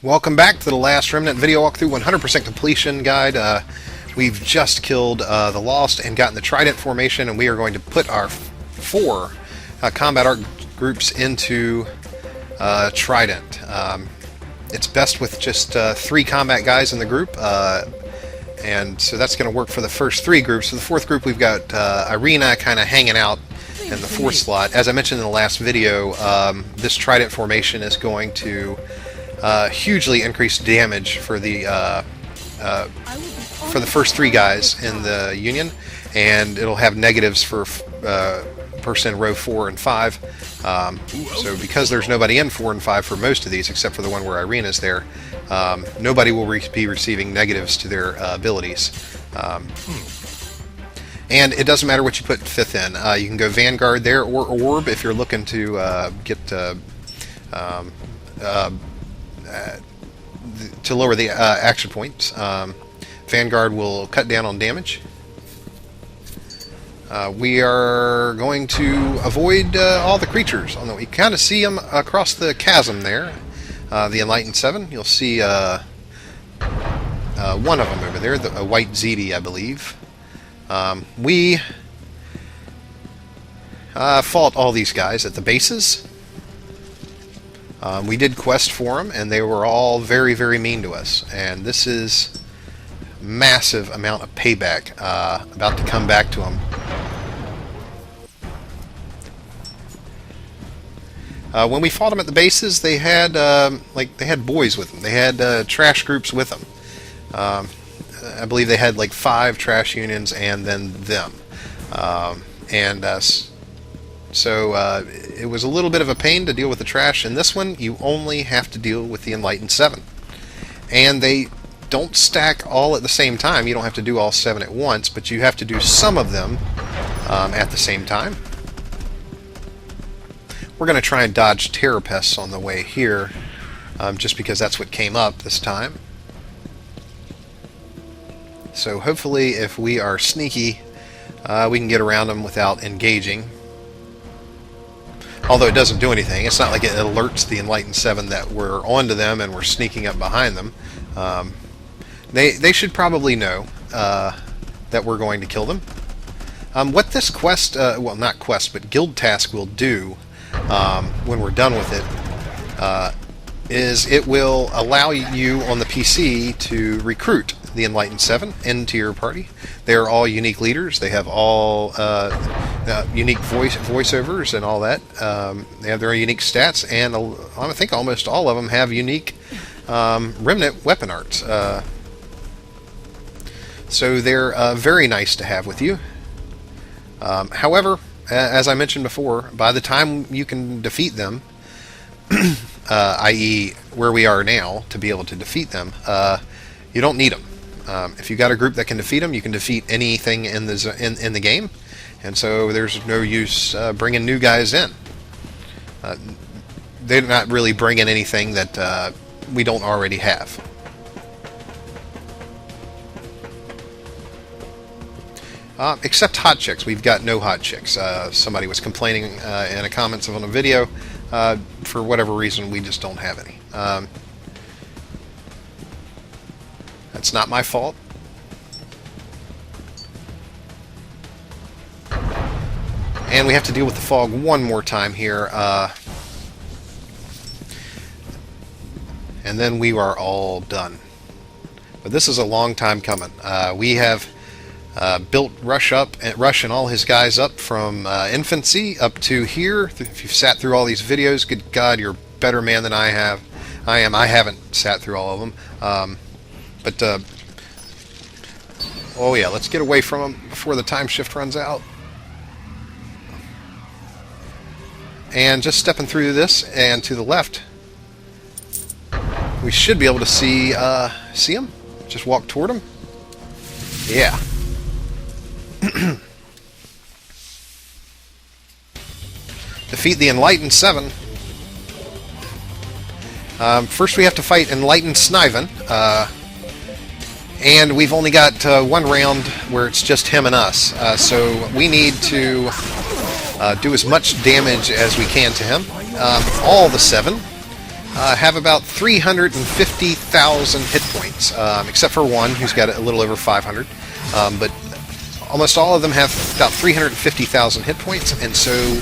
Welcome back to the last Remnant video walkthrough 100% completion guide. We've just killed the Lost and gotten the Trident formation, and we are going to put our four combat art groups into Trident. It's best with just 3 combat guys in the group, and so that's going to work for the first 3 groups. For the 4th group, we've got Arena kind of hanging out in the 4th slot. As I mentioned in the last video, this Trident formation is going to hugely increased damage for the first 3 guys in the Union, and it'll have negatives for person in row 4 and 5. So because there's nobody in 4 and 5 for most of these, except for the one where Irena's there, nobody will be receiving negatives to their abilities. And it doesn't matter what you put 5th in. You can go Vanguard there, or Orb if you're looking to get to lower the action points. Vanguard will cut down on damage. We are going to avoid all the creatures. Although you kind of see them across the chasm there. The Enlightened Seven. You'll see one of them over there, a white ZD, I believe. We fought all these guys at the bases. We did quest for them, and they were all very, very mean to us. And this is massive amount of payback about to come back to them. When we fought them at the bases, they had they had boys with them. They had trash groups with them. I believe they had like 5 trash unions and then them. So it was a little bit of a pain to deal with the trash. In this one, you only have to deal with the Enlightened Seven. And they don't stack all at the same time. You don't have to do all 7 at once, but you have to do some of them at the same time. We're going to try and dodge terror pests on the way here, just because that's what came up this time. So hopefully, if we are sneaky, we can get around them without engaging. Although it doesn't do anything. It's not like it alerts the Enlightened Seven that we're onto them and we're sneaking up behind them. They should probably know that we're going to kill them. What this quest, well, not quest, but guild task will do when we're done with it, is it will allow you on the PC to recruit the Enlightened Seven into your party. They are all unique leaders. They have all unique voiceovers and all that. They have their own unique stats, and I think almost all of them have unique Remnant weapon arts. So they're very nice to have with you. However, as I mentioned before, by the time you can defeat them, i.e. where we are now, to be able to defeat them, you don't need them. If you got a group that can defeat them, you can defeat anything in the game, and so there's no use bringing new guys in. They're not really bringing anything that we don't already have. Except hot chicks. We've got no hot chicks. Somebody was complaining in the comments on a video. For whatever reason, we just don't have any. That's not my fault. And we have to deal with the fog one more time here. And then we are all done. But this is a long time coming. We have built Rush and all his guys up from infancy up to here. If you've sat through all these videos, good God, you're a better man than I have. I haven't sat through all of them. But, oh yeah, let's get away from them before the time shift runs out. And just stepping through this and to the left, we should be able to see them. Just walk toward them. Yeah. Defeat the Enlightened Seven. First we have to fight Enlightened Sniven. And we've only got 1 round where it's just him and us. So we need to do as much damage as we can to him. All the 7. have about 350,000 hit points, except for one who's got a little over 500. But almost all of them have about 350,000 hit points, and so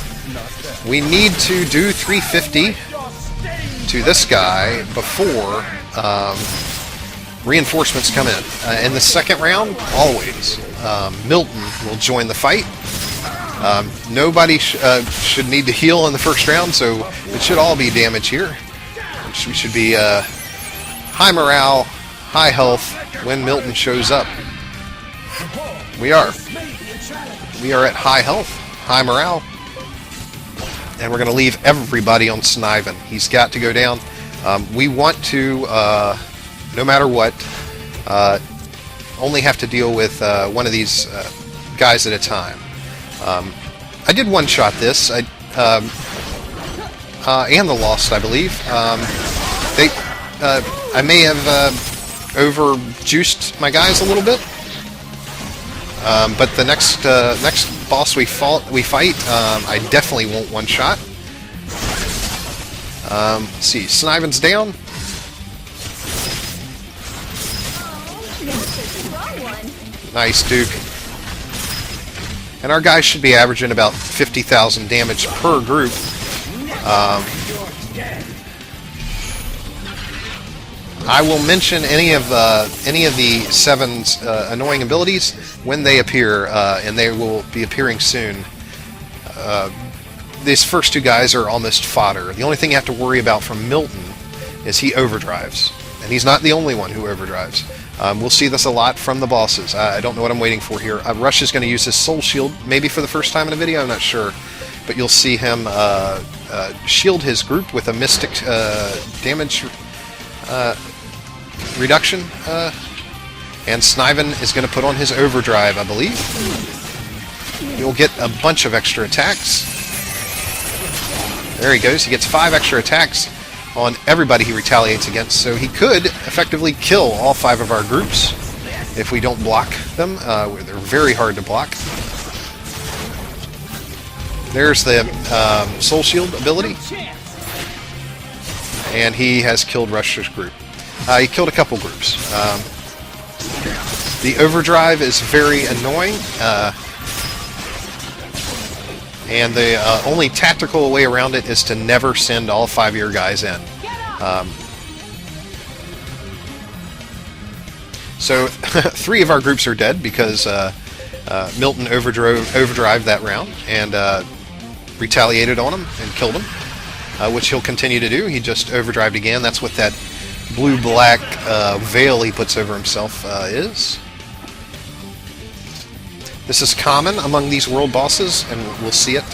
we need to do 350 to this guy before reinforcements come in. In the second round, always, Milton will join the fight. Nobody should need to heal in the first round, so it should all be damage here. We should be high morale, high health when Milton shows up. We are. We are at high health, high morale. And we're going to leave everybody on Sniven. He's got to go down. We want to, no matter what, only have to deal with one of these guys at a time. I did one-shot this. And the Lost, I believe. I may have over-juiced my guys a little bit. But the next boss we fight, I definitely won't one-shot. Let's see, Sniven's down. Nice, Duke. And our guys should be averaging about 50,000 damage per group. I will mention any of the Seven's annoying abilities when they appear, and they will be appearing soon. These first two guys are almost fodder. The only thing you have to worry about from Milton is he overdrives, and he's not the only one who overdrives. We'll see this a lot from the bosses. I don't know what I'm waiting for here. Rush is going to use his soul shield, maybe for the first time in a video, I'm not sure. But you'll see him shield his group with a mystic damage reduction. And Sniven is going to put on his overdrive, I believe. He'll get a bunch of extra attacks. There he goes. He gets 5 extra attacks on everybody he retaliates against, so he could effectively kill all 5 of our groups if we don't block them. They're very hard to block. There's the Soul Shield ability, and he has killed Rush's group. He killed a couple groups. The overdrive is very annoying, and the only tactical way around it is to never send all 5 of your guys in. So 3 of our groups are dead because Milton overdrove that round and retaliated on him and killed him, which he'll continue to do. He just overdrived again. That's what that blue-black veil he puts over himself is. This is common among these world bosses, and we'll see it.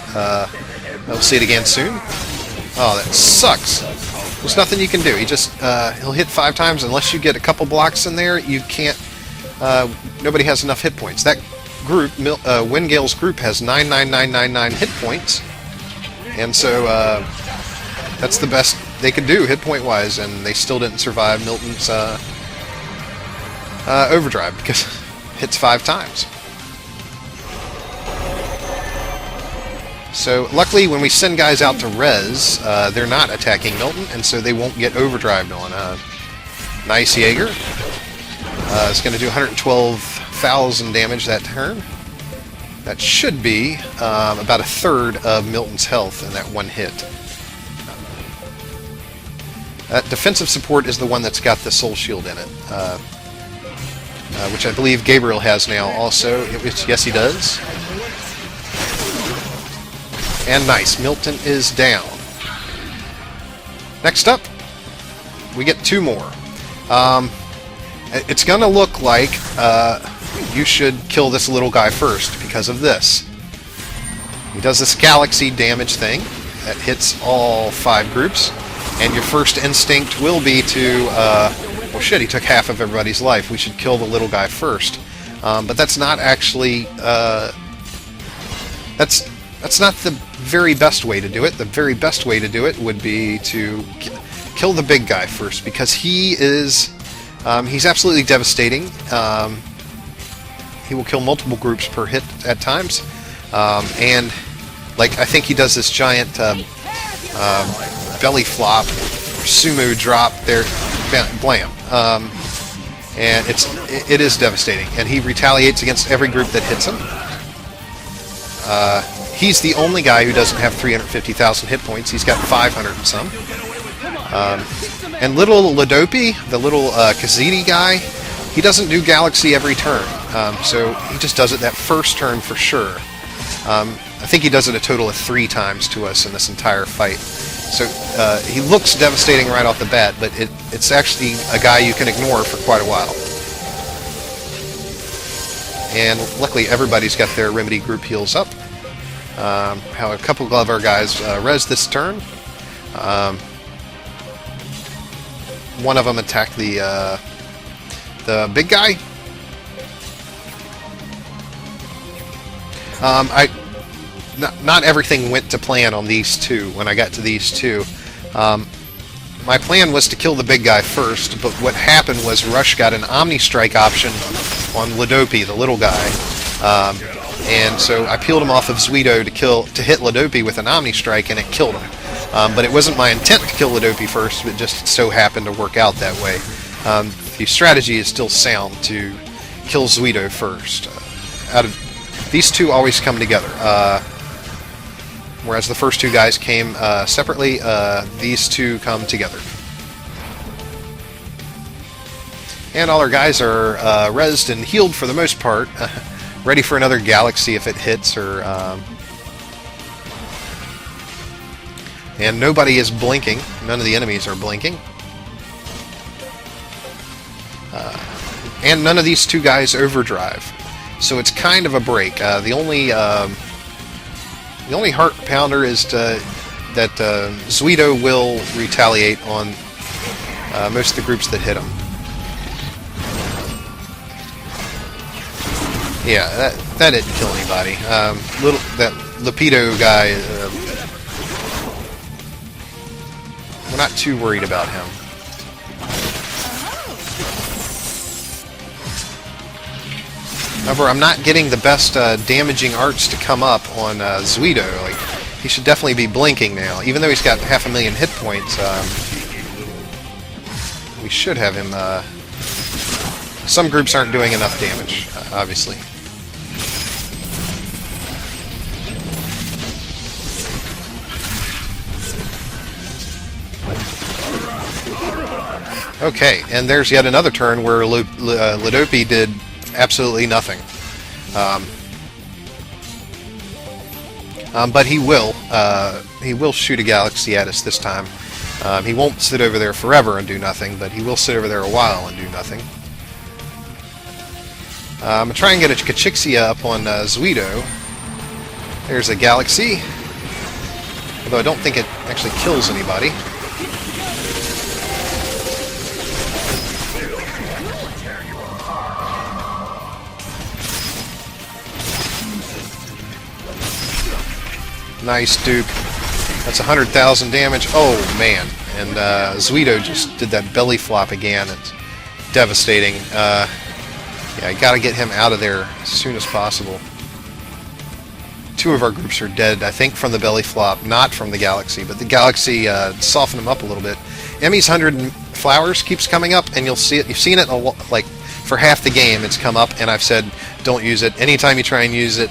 We'll see it again soon. Oh, that sucks. There's nothing you can do. He just he'll hit 5 times. Unless you get a couple blocks in there, you can't. Nobody has enough hit points. That group, Wingale's group, has 99999 hit points, and so that's the best they could do hit point wise, and they still didn't survive Milton's overdrive because it hits 5 times. So luckily when we send guys out to res, they're not attacking Milton, and so they won't get overdrived on. Nice Jaeger. It's going to do 112,000 damage that turn. That should be about 1/3 of Milton's health in that one hit. That defensive support is the one that's got the soul shield in it, which I believe Gabriel has now also. Yes, he does. And nice, Milton is down. Next up, we get 2 more. It's going to look like you should kill this little guy first because of this. He does this galaxy damage thing that hits all 5 groups, and your first instinct will be to, well shit, he took half of everybody's life. We should kill the little guy first. But that's not actually, that's not the very best way to do it. The very best way to do it would be to kill the big guy first, because he is, he's absolutely devastating. He will kill multiple groups per hit at times, and like I think he does this giant belly flop sumo drop there, blam. And it is devastating. And he retaliates against every group that hits him. He's the only guy who doesn't have 350,000 hit points. He's got 500 and some. And little Ladopi, the little Kazidi guy, he doesn't do Galaxy every turn. So he just does it that first turn for sure. I think he does it a total of 3 times to us in this entire fight. So he looks devastating right off the bat, but it's actually a guy you can ignore for quite a while. And luckily everybody's got their Remedy group heals up. How a couple of our guys res this turn. One of them attacked the big guy. Not everything went to plan on these two. When I got to these two, my plan was to kill the big guy first, but what happened was Rush got an Omni Strike option on Ladopi, the little guy, and so I peeled him off of Zuido to hit Ladopi with an Omni Strike, and it killed him. But it wasn't my intent to kill Ladopi first, but just so happened to work out that way. The strategy is still sound to kill Zuido first. These two always come together. Whereas the first 2 guys came separately, these 2 come together. And all our guys are rezzed and healed for the most part, ready for another Galaxy if it hits, or and nobody is blinking. None of the enemies are blinking. And none of these 2 guys overdrive. So it's kind of a break. The only heart pounder is that Zuido will retaliate on most of the groups that hit him. Yeah, that didn't kill anybody. That Lapido guy, we're not too worried about him. However, I'm not getting the best damaging arts to come up on Zuido. Like, he should definitely be blinking now. Even though he's got 500,000 hit points, we should have him... some groups aren't doing enough damage, obviously. Okay, and there's yet another turn where Ladopi did absolutely nothing. But he will shoot a Galaxy at us this time. He won't sit over there forever and do nothing, but he will sit over there a while and do nothing. I'm going to try and get a Kachixia up on Zuido. There's a Galaxy. Although I don't think it actually kills anybody. Nice dupe. That's 100,000 damage. Oh, man. And Zuido just did that belly flop again. It's devastating. Yeah, I gotta get him out of there as soon as possible. 2 of our groups are dead, I think, from the belly flop, not from the Galaxy, but the Galaxy softened him up a little bit. Emmy's 100 Flowers keeps coming up, and you'll see it. You've seen it like for half the game. It's come up, and I've said don't use it. Anytime you try and use it,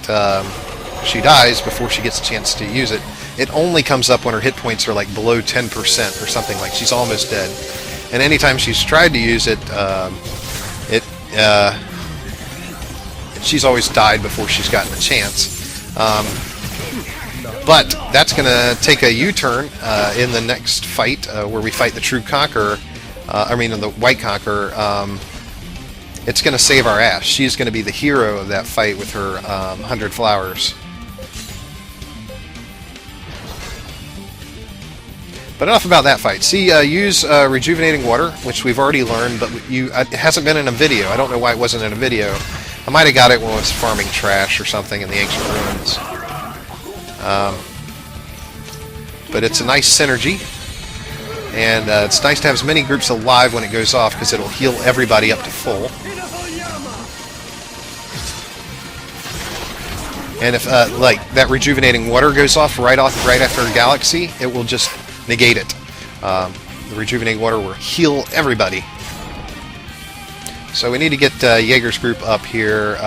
she dies before she gets a chance to use it. It only comes up when her hit points are like below 10% or something, like she's almost dead. And anytime she's tried to use it, she's always died before she's gotten a chance. But that's going to take a U-turn in the next fight, where we fight the True Conqueror. The White Conqueror. It's going to save our ass. She's going to be the hero of that fight with her 100 flowers. But enough about that fight. See, use rejuvenating water, which we've already learned, but it hasn't been in a video. I don't know why it wasn't in a video. I might have got it when I was farming trash or something in the ancient ruins. But it's a nice synergy, and it's nice to have as many groups alive when it goes off, because it'll heal everybody up to full. And if like that rejuvenating water goes off right after a Galaxy, it will just negate it. The rejuvenate water will heal everybody. So we need to get Jaeger's group up here.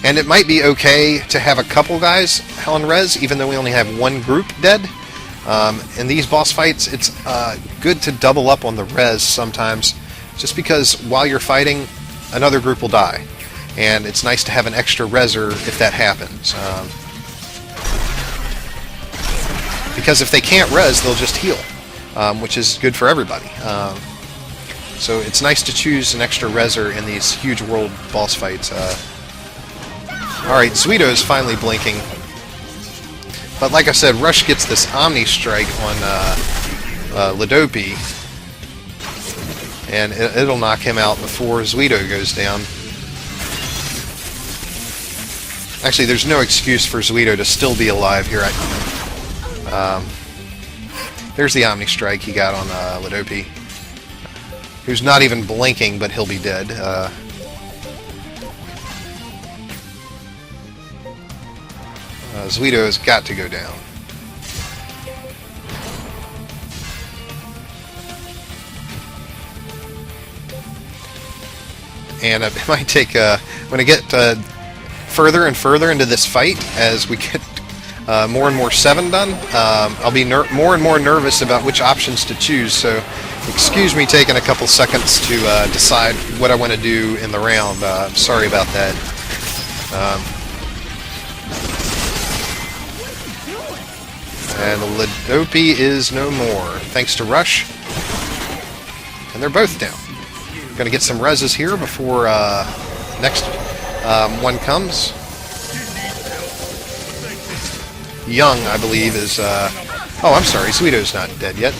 And it might be okay to have a couple guys on res, even though we only have one group dead. In these boss fights, it's good to double up on the res sometimes, just because while you're fighting, another group will die. And it's nice to have an extra reser if that happens. Because if they can't res, they'll just heal, which is good for everybody. So it's nice to choose an extra reser in these huge world boss fights. Alright, Zuido's finally blinking. But like I said, Rush gets this Omni Strike on Ladopi, and it'll knock him out before Zuido goes down. Actually, there's no excuse for Zuido to still be alive here. There's the Omni Strike he got on Ladopi, who's not even blinking, but he'll be dead. Zuido has got to go down. And it might take, when I get further and further into this fight, as we get more and more 7 done, I'll be more and more nervous about which options to choose, so excuse me taking a couple seconds to decide what I want to do in the round. Sorry about that. And Ladopi is no more, thanks to Rush. And they're both down. Gonna get some reses here before next one comes. Young, I believe, is... oh, I'm sorry, Zuido's not dead yet.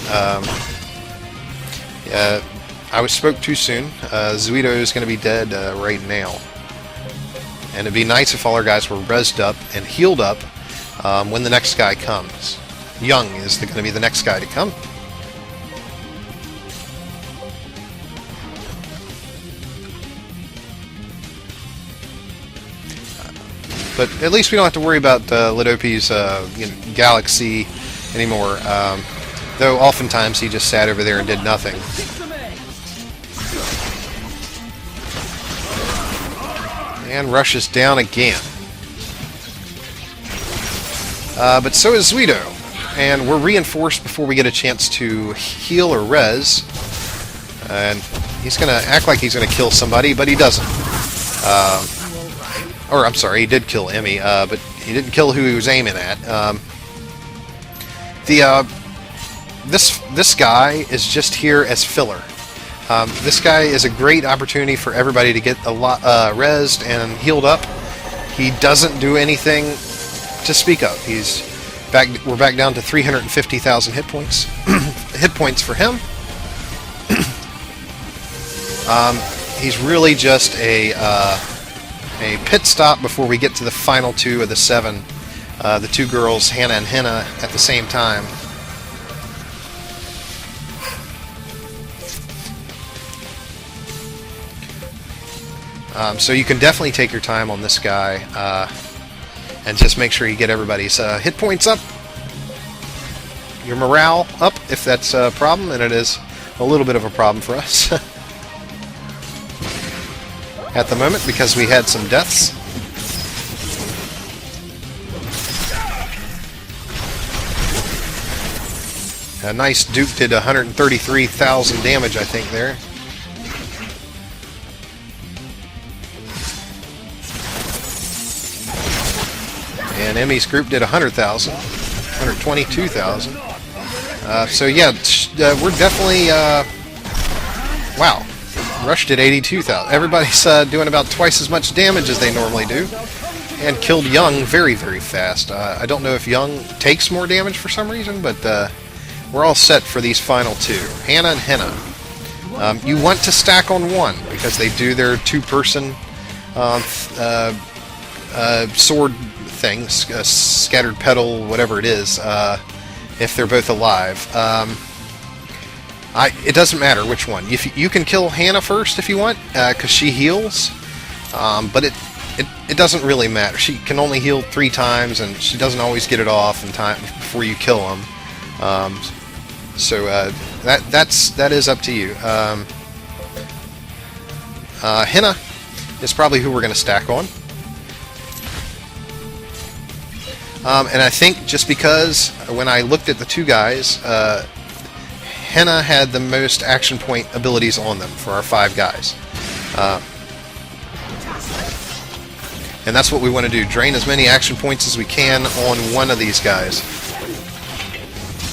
I spoke too soon. Zuido is going to be dead right now. And it'd be nice if all our guys were resed up and healed up when the next guy comes. Young is going to be the next guy to come. But at least we don't have to worry about Ladopi's galaxy anymore. Though oftentimes he just sat over there and did nothing. And rushes down again. But so is Zuido. And we're reinforced before we get a chance to heal or res. And he's going to act like he's going to kill somebody, but he doesn't. Or, I'm sorry, he did kill Emmy, but he didn't kill who he was aiming at. This guy is just here as filler. This guy is a great opportunity for everybody to get a lot rezzed and healed up. He doesn't do anything to speak of. We're back down to 350,000 hit points. Hit points for him. He's really just a pit stop before we get to the final 2 of the 7. The 2 girls, Hannah and Henna, at the same time. So you can definitely take your time on this guy and just make sure you get everybody's hit points up, your morale up, if that's a problem, and it is a little bit of a problem for us at the moment because we had some deaths. A nice Duke did 133,000 damage, I think, there. And Emmy's group did 100,000, 122,000. So yeah, we're definitely... wow. Rush did 82,000. Everybody's doing about twice as much damage as they normally do. And killed Young very, very fast. I don't know if Young takes more damage for some reason, but we're all set for these final 2. Hannah and Henna. You want to stack on 1, because they do their 2-person sword things, scattered petal, whatever it is, if they're both alive. It doesn't matter which one. You can kill Hannah first if you want, because she heals, but it doesn't really matter. She can only heal 3 times, and she doesn't always get it off in time before you kill them. So that is up to you. Henna is probably who we're going to stack on. And I think just because when I looked at the two guys, Henna had the most action point abilities on them for our 5 guys. And that's what we want to do. Drain as many action points as we can on one of these guys.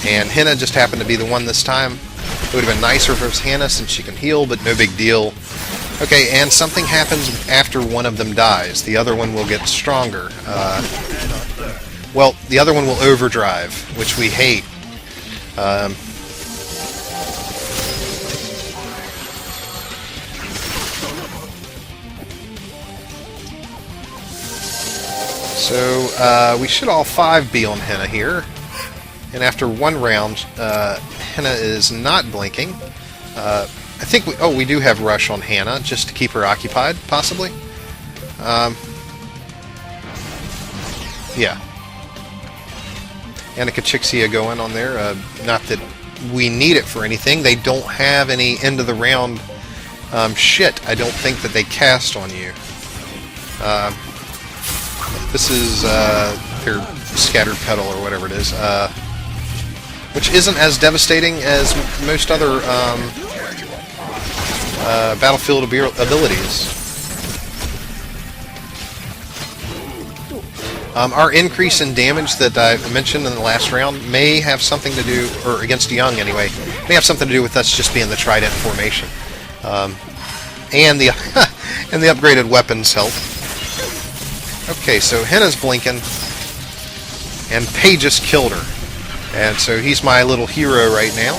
And Henna just happened to be the one this time. It would have been nicer if it was Henna since she can heal, but no big deal. Okay, and something happens after one of them dies. The other one will get stronger. Well, the other one will overdrive, which we hate. So we should all 5 be on Henna here. And after 1 round, Henna is not blinking. I think we do have Rush on Henna, just to keep her occupied, possibly. Yeah. And a Kachixia going on there. Not that we need it for anything. They don't have any end of the round shit. I don't think that they cast on you. This is their Scattered Petal or whatever it is. Which isn't as devastating as most other battlefield abilities. Our increase in damage that I mentioned in the last round may have something to do, or against Young anyway, may have something to do with us just being the Trident formation. And the and the upgraded weapons help. Okay, so Henna's blinking, and Paige just killed her. And so he's my little hero right now.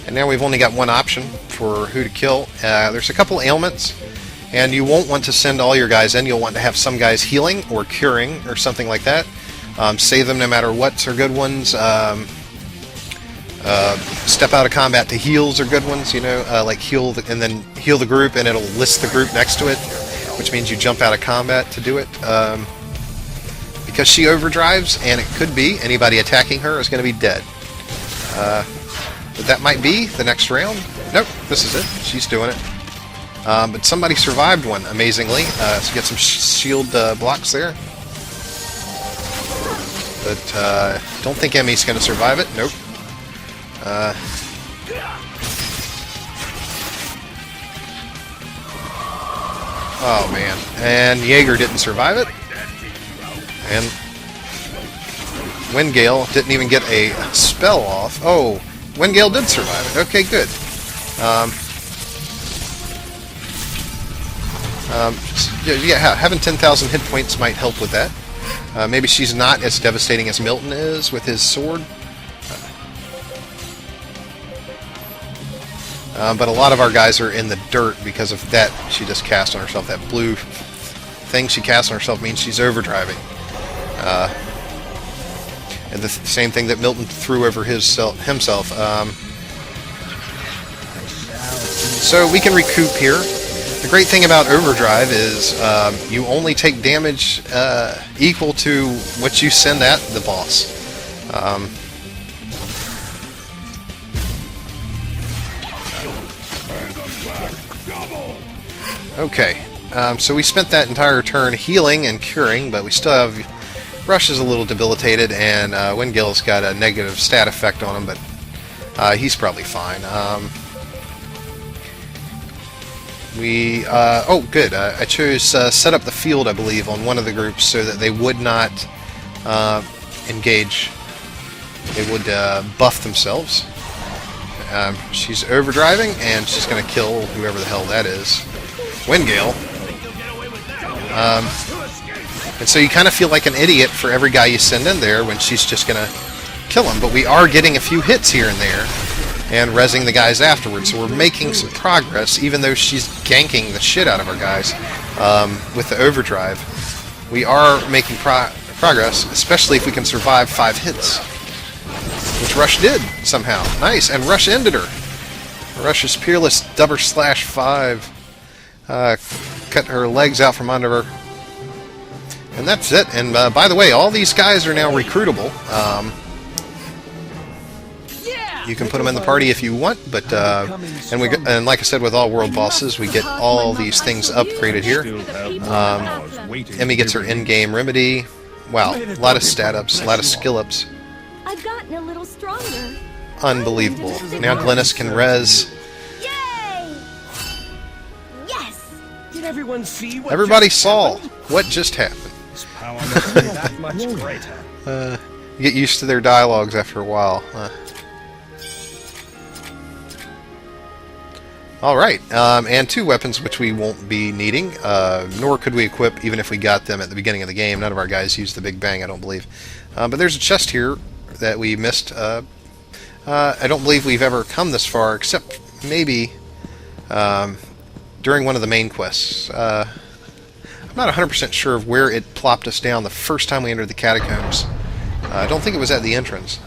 And now we've only got one option for who to kill. There's a couple ailments, and you won't want to send all your guys in. You'll want to have some guys healing or curing or something like that. Save them no matter what are good ones. Step out of combat to heals are good ones, you know, like heal and then heal the group, and it'll list the group next to it, which means you jump out of combat to do it. Because she overdrives, and it could be anybody attacking her is going to be dead. But that might be the next round. Nope, this is it. She's doing it. But somebody survived one, amazingly. So get some shield blocks there. But don't think Emmy's going to survive it. Nope. Oh man, and Jaeger didn't survive it, and Wingale didn't even get a spell off. Oh, Wingale did survive it. Okay, good. Yeah, having 10,000 hit points might help with that. Maybe she's not as devastating as Milton is with his sword. But a lot of our guys are in the dirt because of that she just cast on herself. That blue thing she cast on herself means she's overdriving. And the same thing that Milton threw over himself. So we can recoup here. The great thing about overdrive is you only take damage equal to what you send at the boss. Okay, so we spent that entire turn healing and curing, but we still have... Rush is a little debilitated, and Wingale's got a negative stat effect on him, but he's probably fine. Oh, good. I chose set up the field, I believe, on one of the groups so that they would not engage. They would buff themselves. She's overdriving, and she's going to kill whoever the hell that is. Wingale. And so you kind of feel like an idiot for every guy you send in there when she's just going to kill him. But we are getting a few hits here and there and rezzing the guys afterwards. So we're making some progress, even though she's ganking the shit out of our guys with the overdrive. We are making progress, especially if we can survive 5 hits. Which Rush did, somehow. Nice, and Rush ended her. Russia's Peerless double slash 5. Cut her legs out from under her. And that's it. And by the way, all these guys are now recruitable. You can put them in the party if you want, but and like I said, with all world bosses, we get all these things upgraded here. Emmy gets her in-game remedy. Wow, a lot of stat ups, a lot of skill ups. I've gotten a little stronger. Unbelievable. Now Glennis can res. Yay! Yes. Did everyone see what Everybody just saw happened? what just happened. This power must be that much greater. You get used to their dialogues after a while. Alright, and 2 weapons which we won't be needing, nor could we equip even if we got them at the beginning of the game. None of our guys used the Big Bang, I don't believe. But there's a chest here that we missed. I don't believe we've ever come this far, except maybe during one of the main quests. I'm not 100% sure of where it plopped us down the first time we entered the catacombs. I don't think it was at the entrance.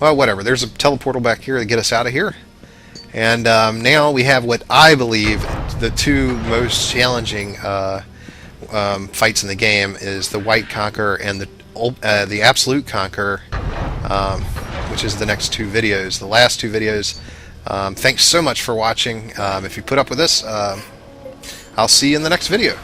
Well, whatever. There's a teleportal back here to get us out of here. And now we have what I believe the 2 most challenging fights in the game is the White Conqueror and the Absolute Conqueror, which is the next 2 videos. The last 2 videos. Thanks so much for watching. If you put up with this, I'll see you in the next video.